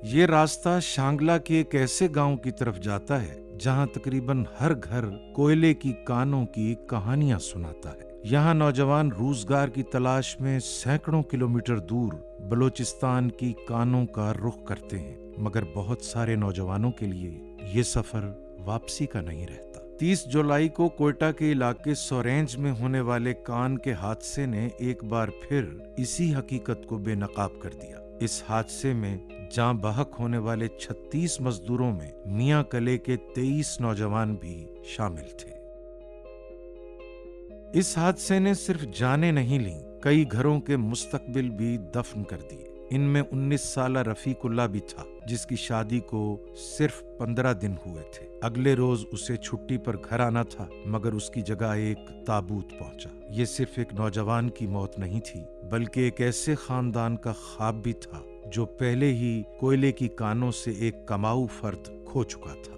ये रास्ता शांगला के एक ऐसे गांव की तरफ जाता है जहां तकरीबन हर घर कोयले की कानों की कहानियां सुनाता है। यहाँ नौजवान रोजगार की तलाश में सैकड़ों किलोमीटर दूर बलूचिस्तान की कानों का रुख करते हैं, मगर बहुत सारे नौजवानों के लिए ये सफर वापसी का नहीं रहता। 30 जुलाई को कोयटा के इलाके सोरेंज में होने वाले कान के हादसे ने एक बार फिर इसी हकीकत को बेनकाब कर दिया। इस हादसे में जान बहक होने वाले 36 मजदूरों में मियां कले के 23 नौजवान भी शामिल थे। इस हादसे ने सिर्फ जाने नहीं ली, कई घरों के मुस्तकबिल भी दफन कर दिए। इनमें 19 साला रफीकुल्ला भी था, जिसकी शादी को सिर्फ 15 दिन हुए थे। अगले रोज उसे छुट्टी पर घर आना था, मगर उसकी जगह एक ताबूत पहुंचा। ये सिर्फ एक नौजवान की मौत नहीं थी, बल्कि एक ऐसे खानदान का ख्वाब भी था जो पहले ही कोयले की कानों से एक कमाऊ फर्द खो चुका था।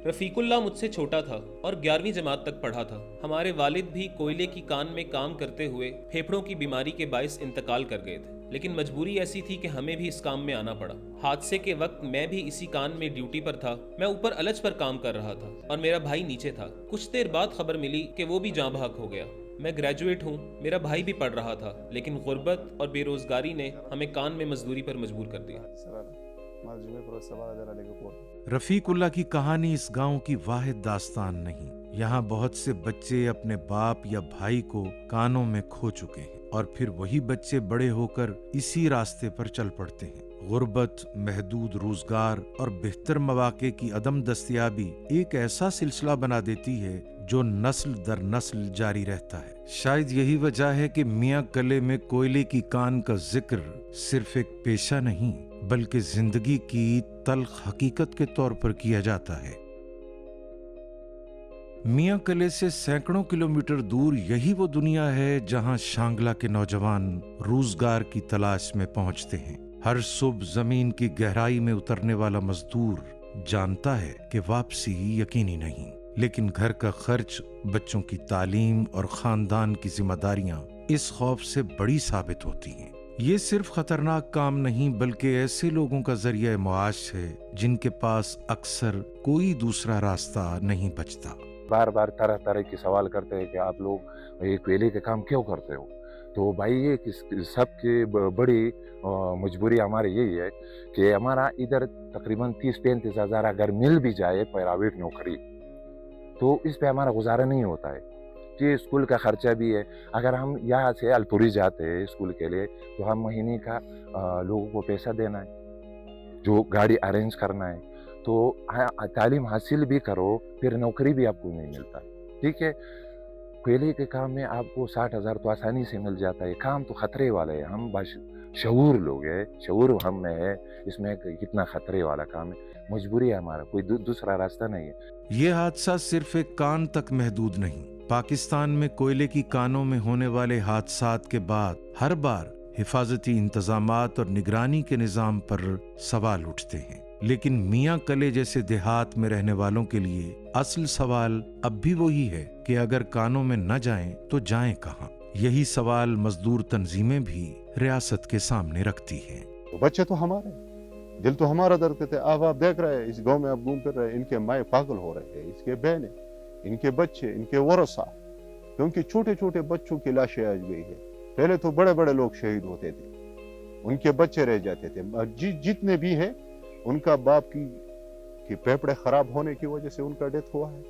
रफीकुल्ला मुझसे छोटा था और 11वीं जमात तक पढ़ा था। हमारे वालिद भी कोयले की कान में काम करते हुए फेफड़ों की बीमारी के बायस इंतकाल कर गए थे, लेकिन मजबूरी ऐसी थी कि हमें भी इस काम में आना पड़ा। हादसे के वक्त मैं भी इसी कान में ड्यूटी पर था। मैं ऊपर अलज पर काम कर रहा था और मेरा भाई नीचे था। कुछ देर बाद खबर मिली कि वो भी जाँ बहक हो गया। मैं ग्रेजुएट हूँ, मेरा भाई भी पढ़ रहा था, लेकिन गुर्बत और बेरोजगारी ने हमें कान में मजदूरी पर मजबूर कर दिया। रफीकुल्ला की कहानी इस गांव की वाहिद दास्तान नहीं। यहाँ बहुत से बच्चे अपने बाप या भाई को कानों में खो चुके हैं और फिर वही बच्चे बड़े होकर इसी रास्ते पर चल पड़ते हैं। गुर्बत, महदूद रोजगार और बेहतर मौके की अदम दस्तयाबी एक ऐसा सिलसिला बना देती है जो नस्ल दर नस्ल जारी रहता है। शायद यही वजह है कि मियां कले में कोयले की कान का जिक्र सिर्फ एक पेशा नहीं, बल्कि जिंदगी की तल्ख हकीकत के तौर पर किया जाता है। मियां कले से सैकड़ों किलोमीटर दूर यही वो दुनिया है जहां शांगला के नौजवान रोजगार की तलाश में पहुंचते हैं। हर सुबह जमीन की गहराई में उतरने वाला मजदूर जानता है कि वापसी यकीनी नहीं, लेकिन घर का खर्च, बच्चों की तालीम और खानदान की जिम्मेदारियां इस खौफ से बड़ी साबित होती हैं। ये सिर्फ खतरनाक काम नहीं, बल्कि ऐसे लोगों का जरिया मुआश है जिनके पास अक्सर कोई दूसरा रास्ता नहीं बचता। बार बार तरह तरह के सवाल करते हैं कि आप लोग ये कोयले के काम क्यों करते हो। तो भाई ये सबकी बड़ी मजबूरी हमारी यही है कि हमारा इधर तकरीबन 30-35 हज़ार अगर मिल भी जाए प्राइवेट नौकरी, तो इस पे हमारा गुजारा नहीं होता है कि स्कूल का खर्चा भी है। अगर हम यहाँ से अलपुरी जाते हैं स्कूल के लिए, तो हम महीने का लोगों को पैसा देना है, जो गाड़ी अरेंज करना है, तो तालीम हासिल भी करो, फिर नौकरी भी आपको नहीं मिलता। ठीक है, कोयले के काम में आपको 60,000 तो आसानी से मिल जाता है। काम तो खतरे वाला है, हम बस शऊर लोग हैं, शऊर हम में है इसमें कितना खतरे वाला काम है। मजबूरी है हमारा, कोई दूसरा रास्ता नहीं है। ये हादसा सिर्फ एक कान तक महदूद नहीं, पाकिस्तान में कोयले की कानों में होने वाले हादसात के बाद हर बार हिफाजती इंतजामात और निगरानी के निजाम पर सवाल उठते हैं। लेकिन मियां कले जैसे देहात में रहने वालों के लिए असल सवाल अब भी वही है कि अगर कानों में न जाएं तो जाएं कहां। यही सवाल मजदूर तंजीमें भी रियासत के सामने रखती हैं। तो बच्चे तो हमारे, दिल तो हमारा दर्द करते हैं। अब आप देख रहे हैं इस गांव में आप घूम फिर रहे हैं, इनके माए पागल हो रहे हैं, इसके बहनें, इनके बच्चे, इनके वरसा, क्योंकि छोटे छोटे बच्चों की लाशें आज गई है। पहले तो बड़े बड़े लोग शहीद होते थे, उनके बच्चे रह जाते थे। जितने भी है उनका बाप की फेफड़े खराब होने की वजह से उनका डेथ हुआ है,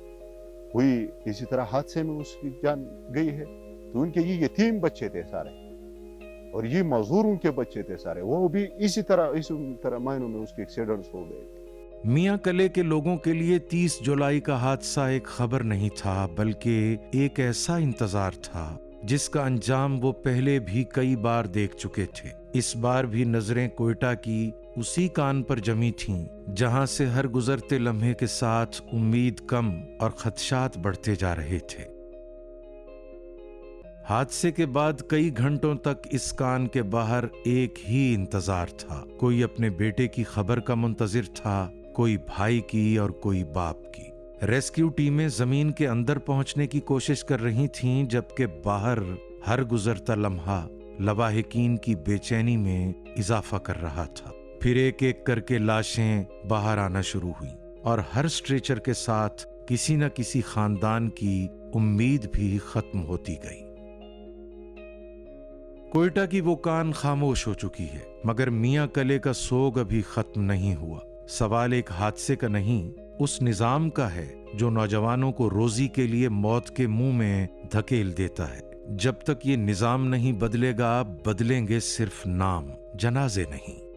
हुई इसी तरह हादसे में उसकी जान गई है। तो उनके ये यतीम बच्चे थे सारे, और ये मजदूरों के बच्चे थे सारे, वो भी इसी तरह मायनों में उसके एक्सीडेंट्स हो गए। मियां कले के लोगों के लिए 30 जुलाई का हादसा एक खबर नहीं था, बल्कि एक ऐसा इंतजार था जिसका अंजाम वो पहले भी कई बार देख चुके थे। इस बार भी नजरें कोयटा की उसी कान पर जमी थीं, जहां से हर गुजरते लम्हे के साथ उम्मीद कम और खदशात बढ़ते जा रहे थे। हादसे के बाद कई घंटों तक इस कान के बाहर एक ही इंतजार था। कोई अपने बेटे की खबर का मुंतजिर था, कोई भाई की और कोई बाप की। रेस्क्यू टीमें जमीन के अंदर पहुंचने की कोशिश कर रही थीं, जबकि बाहर हर गुजरता लम्हा लवाहिकीन की बेचैनी में इजाफा कर रहा था। फिर एक एक करके लाशें बाहर आना शुरू हुई और हर स्ट्रेचर के साथ किसी न किसी खानदान की उम्मीद भी खत्म होती गई। कोयटा की वो कान खामोश हो चुकी है, मगर मियां कले का सोग अभी खत्म नहीं हुआ। सवाल एक हादसे का नहीं, उस निजाम का है जो नौजवानों को रोजी के लिए मौत के मुंह में धकेल देता है। जब तक ये निजाम नहीं बदलेगा, बदलेंगे सिर्फ नाम, जनाजे नहीं।